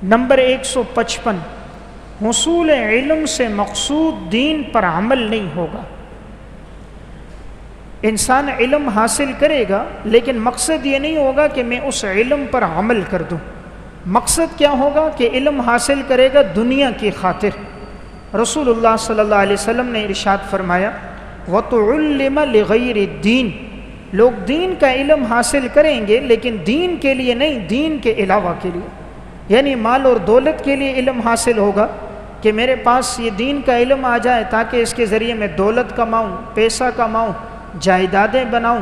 Number 155، حصول علم سے مقصود دین پر عمل نہیں ہوگا۔ انسان علم حاصل کرے گا لیکن مقصد یہ نہیں ہوگا کہ میں اس علم پر عمل کر دوں۔ مقصد کیا ہوگا کہ علم حاصل کرے گا دنیا کی خاطر۔ رسول اللہ صلی اللہ علیہ وسلم نے ارشاد فرمایا وَتُعُلِّمَ لِغَيْرِ الدِّينِ، لوگ دین کا علم حاصل کریں گے لیکن دین کے لیے نہیں، دین کے علاوہ کے لیے، یعنی مال اور دولت کے لیے علم حاصل ہوگا کہ میرے پاس یہ دین کا علم آ جائے تاکہ اس کے ذریعے میں دولت کماؤں، پیسہ کماؤں، جائیدادیں بناؤں۔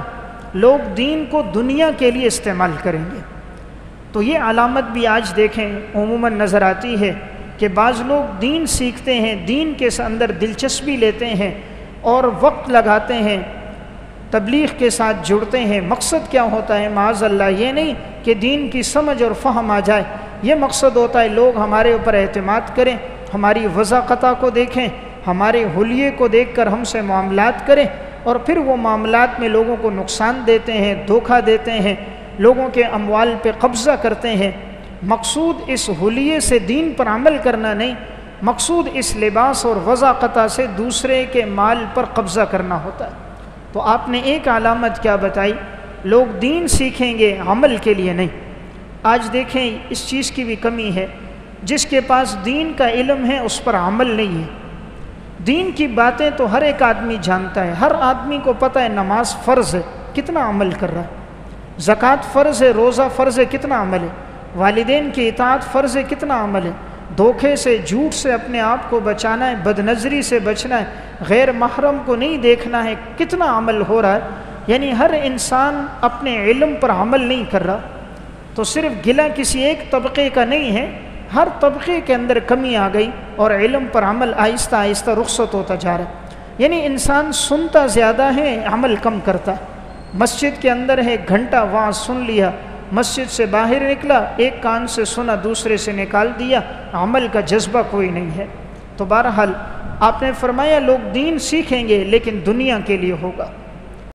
لوگ دین کو دنیا کے لیے استعمال کریں گے۔ تو یہ علامت بھی آج دیکھیں عموماً نظر آتی ہے کہ بعض لوگ دین سیکھتے ہیں، دین کے اندر دلچسپی لیتے ہیں اور وقت لگاتے ہیں، تبلیغ کے ساتھ جڑتے ہیں۔ مقصد کیا ہوتا ہے؟ معاذ اللہ یہ نہیں کہ دین کی سمجھ اور فہم آ جائے، یہ مقصد ہوتا ہے لوگ ہمارے اوپر اعتماد کریں، ہماری وضاقتہ کو دیکھیں، ہمارے حلیے کو دیکھ کر ہم سے معاملات کریں، اور پھر وہ معاملات میں لوگوں کو نقصان دیتے ہیں، دھوکہ دیتے ہیں، لوگوں کے اموال پہ قبضہ کرتے ہیں۔ مقصود اس حلیے سے دین پر عمل کرنا نہیں، مقصود اس لباس اور وضاقتہ سے دوسرے کے مال پر قبضہ کرنا ہوتا ہے۔ تو آپ نے ایک علامت کیا بتائی؟ لوگ دین سیکھیں گے عمل کے لیے نہیں۔ آج دیکھیں اس چیز کی بھی کمی ہے، جس کے پاس دین کا علم ہے اس پر عمل نہیں ہے۔ دین کی باتیں تو ہر ایک آدمی جانتا ہے، ہر آدمی کو پتہ ہے نماز فرض ہے، کتنا عمل کر رہا ہے، زکوٰۃ فرض ہے، روزہ فرض ہے، کتنا عمل ہے، والدین کی اطاعت فرض ہے، کتنا عمل ہے، دھوکے سے، جھوٹ سے اپنے آپ کو بچانا ہے، بد نظری سے بچنا ہے، غیر محرم کو نہیں دیکھنا ہے، کتنا عمل ہو رہا ہے۔ یعنی ہر انسان اپنے علم پر عمل نہیں کر رہا۔ تو صرف گلہ کسی ایک طبقے کا نہیں ہے، ہر طبقے کے اندر کمی آ گئی اور علم پر عمل آہستہ آہستہ رخصت ہوتا جا رہا ہے۔ یعنی انسان سنتا زیادہ ہے، عمل کم کرتا ہے۔ مسجد کے اندر ہے، گھنٹہ وعظ سن لیا، مسجد سے باہر نکلا، ایک کان سے سنا دوسرے سے نکال دیا، عمل کا جذبہ کوئی نہیں ہے۔ تو بہرحال آپ نے فرمایا لوگ دین سیکھیں گے لیکن دنیا کے لیے ہوگا۔